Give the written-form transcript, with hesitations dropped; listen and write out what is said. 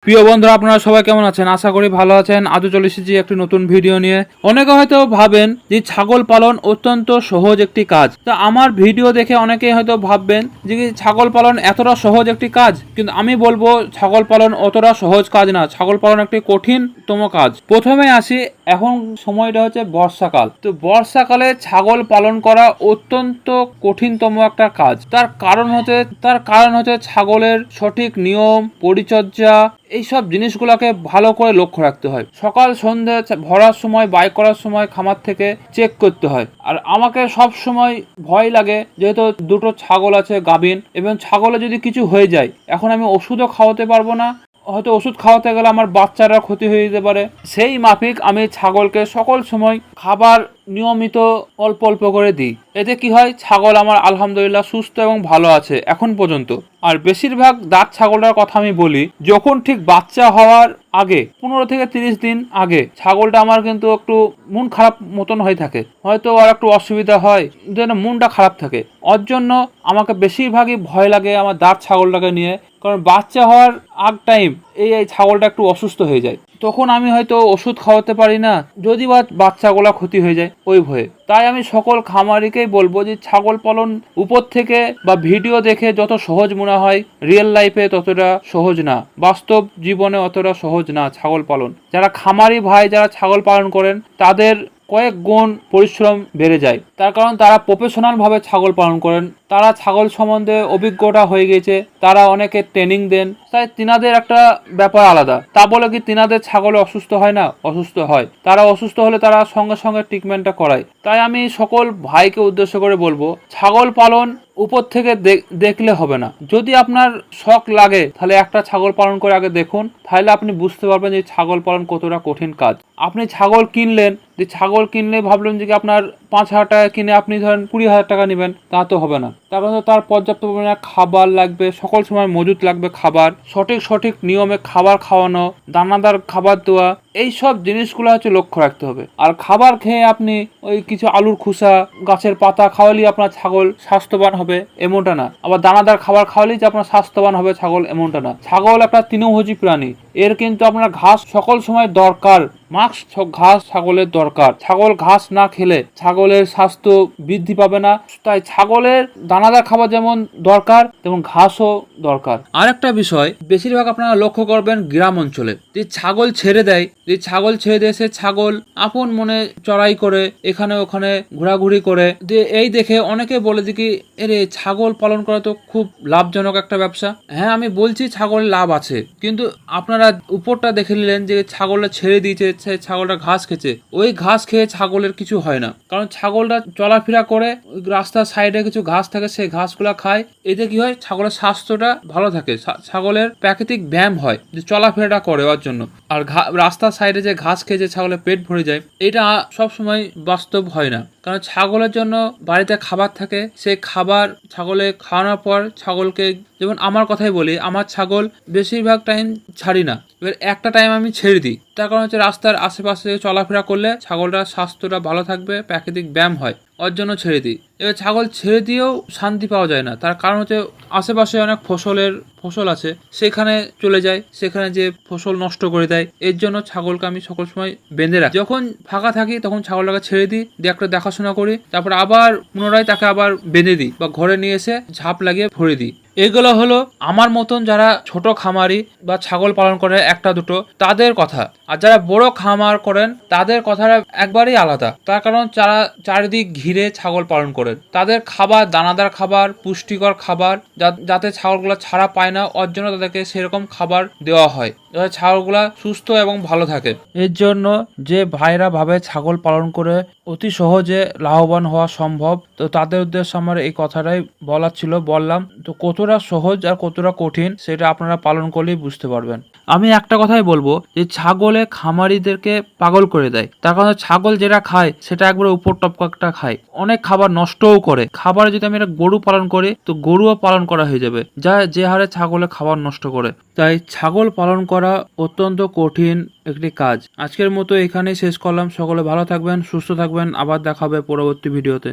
প্রিয় বন্ধুরা, আপনারা সবাই কেমন আছেন? আশা করি ভালো আছেন। আজও চলে এসেছি একটি নতুন ভিডিও নিয়ে। অনেকে হয়তো ভাবেন যে ছাগল পালন অত্যন্ত সহজ একটি কাজ। তা আমার ভিডিও দেখে অনেকেই হয়তো ভাববেন যে ছাগল পালন এতটা সহজ একটি কাজ, কিন্তু আমি বলবো ছাগল পালন অতটা সহজ কাজ না। ছাগল পালন একটি কঠিনতম কাজ। প্রথমে আসি, এখন সময়টা হচ্ছে বর্ষাকাল। তো বর্ষাকালে ছাগল পালন করা অত্যন্ত কঠিনতম একটা কাজ। তার কারণ হচ্ছে ছাগলের সঠিক নিয়ম, পরিচর্যা, এইসব জিনিসগুলোকে ভালো করে লক্ষ্য রাখতে হয়। সকাল সন্ধ্যে ভরার সময়, বাই করার সময় খামার থেকে চেক করতে হয়। আর আমাকে সব সময় ভয় লাগে, যেহেতু দুটো ছাগল আছে গাভীন, এবং ছাগলে যদি কিছু হয়ে যায়, এখন আমি ওষুধও খাওয়াতে পারবো না। হয়তো ওষুধ খাওয়াতে গেলে আমার বাচ্চারা ক্ষতি হয়ে যেতে পারে। সেই মাফিক আমি ছাগলকে সকল সময় খাবার নিয়মিত অল্প অল্প করে দিই। এতে কি হয়, ছাগল আমার আলহামদুলিল্লাহ সুস্থ এবং ভালো আছে এখন পর্যন্ত। আর বেশিরভাগ দাঁত ছাগলটার কথা আমি বলি, যখন ঠিক বাচ্চা হওয়ার আগে 15 থেকে 30 দিন আগে ছাগলটা আমার কিন্তু একটু মন খারাপ মতন হয়ে থাকে, হয়তো আর একটু অসুবিধা হয়, যেন মনটা খারাপ থাকে। ওর জন্য আমাকে বেশিরভাগই ভয় লাগে আমার দাঁত ছাগলটাকে নিয়ে, কারণ বাচ্চা হওয়ার আগ টাইম এই ছাগলটা একটু অসুস্থ হয়ে যায়। তখন আমি হয়তো ওষুধ খাওয়াতে পারি না, যদি বা বাচ্চাগুলা ক্ষতি হয়ে যায় ওই ভয়ে। তাই আমি সকল খামারিকেই বলবো যে ছাগল পালন উপর থেকে বা ভিডিও দেখে যত সহজ মনে হয়, রিয়েল লাইফে ততটা সহজ না, বাস্তব জীবনে অতটা সহজ না ছাগল পালন। যারা খামারি ভাই যারা ছাগল পালন করেন, তাদের কয়েক গুণ পরিশ্রম বেড়ে যায়। তার কারণ তারা প্রফেশনাল ভাবে ছাগল পালন করেন, তারা ছাগল সম্বন্ধে অভিজ্ঞতা হয়ে গেছে, তারা অনেকে ট্রেনিং দেন। তাই তিনাদের একটা ব্যাপার আলাদা। তা বলে কি তিনাদের ছাগলে অসুস্থ হয় না? অসুস্থ হয়। তারা অসুস্থ হলে তারা সঙ্গে সঙ্গে ট্রিটমেন্টটা করায়। তাই আমি সকল ভাইকে উদ্দেশ্য করে বলবো, ছাগল পালন উপর থেকে দেখলে হবে না। যদি আপনার শখ লাগে, তাহলে একটা ছাগল পালন করে আগে দেখুন, তাহলে আপনি বুঝতে পারবেন যে ছাগল পালন কতটা কঠিন কাজ। আপনি ছাগল কিনলেন, যে ছাগল কিনলে ভাবলেন যে আপনার 5,000 টাকা কিনে আপনি ধরেন 20,000 টাকা নেবেন, তা তো হবে না। তার কারণে তার পর্যাপ্ত পরিমাণে খাবার লাগবে, সকল সময় মজুত লাগবে খাবার, সঠিক নিয়মে খাবার খাওয়ানো, দানাদার খাবার দেওয়া, এই সব জিনিসগুলো হচ্ছে লক্ষ্য রাখতে হবে। আর খাবার খেয়ে আপনি ওই কিছু আলুর খোসা, গাছের পাতা খাওয়ালেই আপনার ছাগল স্বাস্থ্যবান হবে এমনটা না। আবার দানাদার খাবার খাওয়ালেই যে আপনার স্বাস্থ্যবান হবে ছাগল এমনটা না। ছাগল একটা তৃণভোজী প্রাণী, এর কিন্তু আপনার ঘাস সকল সময় দরকার। মাস্ট ঘাস ছাগলের দরকার। ছাগল ঘাস না খেলে ছাগলের স্বাস্থ্য বৃদ্ধি পাবে না। তাই ছাগলের দানাদার খাবার যেমন দরকার, তেমন ঘাসও দরকার। আর একটা বিষয় বেশিরভাগ আপনারা লক্ষ্য করবেন গ্রাম অঞ্চলে, যে ছাগল ছেড়ে দেয়, সে ছাগল আপন মনে চড়াই করে, এখানে ওখানে ঘোরাঘুরি করে। এই দেখে অনেকে বলে যে কি, এরে ছাগল পালন করা তো খুব লাভজনক একটা ব্যবসা। হ্যাঁ, আমি বলছি ছাগলের লাভ আছে, কিন্তু আপনারা উপরটা দেখে নিলেন যে ছাগলটা ছেড়ে দিয়েছে, ছাগলটা ঘাস খেছে। ওই ঘাস খেয়ে ছাগলের কিছু হয় না, কারণ ছাগলটা চলাফেরা করে, রাস্তার সাইডে কিছু ঘাস থাকে, সেই ঘাসগুলা খায়। এতে কি হয়, ছাগলের স্বাস্থ্যটা ভালো থাকে, ছাগলের প্রাকৃতিক ব্যায়াম হয়, যে চলাফেরাটা করে ওর জন্য। আর রাস্তার সাইডে যে ঘাস খেয়ে যে ছাগলের পেট ভরে যায়, এটা সবসময় বাস্তব হয় না। কারণ ছাগলের জন্য বাড়িতে খাবার থাকে, সেই খাবার ছাগলে খাওয়ানোর পর ছাগলকে, যেমন আমার কথাই বলি, আমার ছাগল বেশিরভাগ টাইম ছাড়ি না, এবার একটা টাইম আমি ছেড়ে দিই। তার কারণ হচ্ছে রাস্তার আশেপাশে চলাফেরা করলে ছাগলটার স্বাস্থ্যটা ভালো থাকবে, প্রাকৃতিক ব্যায়াম হয়, ওর জন্য ছেড়ে দিই। এবার ছাগল ছেড়ে দিয়েও শান্তি পাওয়া যায় না, তার কারণ হচ্ছে আশেপাশে অনেক ফসল আছে, সেখানে চলে যায়, সেখানে যে ফসল নষ্ট করে দেয়। এর জন্য ছাগলকে আমি সকল সময় বেঁধে রাখি। যখন ফাঁকা থাকি তখন ছাগলটাকে ছেড়ে দিই, একটা দেখাশোনা করি, তারপর আবার পুনরায় তাকে আবার বেঁধে দিই, বা ঘরে নিয়ে এসে ঝাঁপ লাগিয়ে ভরে দিই। এগুলো হলো আমার মতন যারা ছোট খামারি বা ছাগল পালন করে একটা দুটো, তাদের কথা। আর যারা বড় খামার করেন, তাদের কথাটা একবারই আলাদা। তার কারণ যারা চারিদিক ঘিরে ছাগল পালন করেন, তাদের খাবার দানাদার খাবার, পুষ্টিকর খাবার, যাতে ছাগলগুলো ছাড়া পায় না, ওর জন্য তাদেরকে সেরকম খাবার দেওয়া হয়, যাতে ছাগলগুলা সুস্থ এবং ভালো থাকে। এর জন্য যে ভাইরা ভাবে ছাগল পালন করে অতি সহজে লাভবান হওয়া সম্ভব, তো তাদের উদ্দেশ্যে আমার এই কথাটাই বললাম। তো কতটা সহজ আর কতটা কঠিন সেটা আপনারা পালন করলেই বুঝতে পারবেন। আমি একটা কথাই বলবো, যে ছাগলে খামারিদেরকে পাগল করে দেয়। তার কারণে ছাগল যেটা খায় সেটা একবারে উপর টপকাটা খায়, অনেক খাবার নষ্টও করে। খাবারে যদি আমি একটা গরু পালন করি, তো গরুও পালন করা হয়ে যাবে, যে হারে ছাগলে খাবার নষ্ট করে। তাই ছাগল পালন করা অত্যন্ত কঠিন একটি কাজ। আজকের মতো এখানেই শেষ করলাম। সকলে ভালো থাকবেন, সুস্থ থাকবেন, আবার দেখা হবে পরবর্তী ভিডিওতে।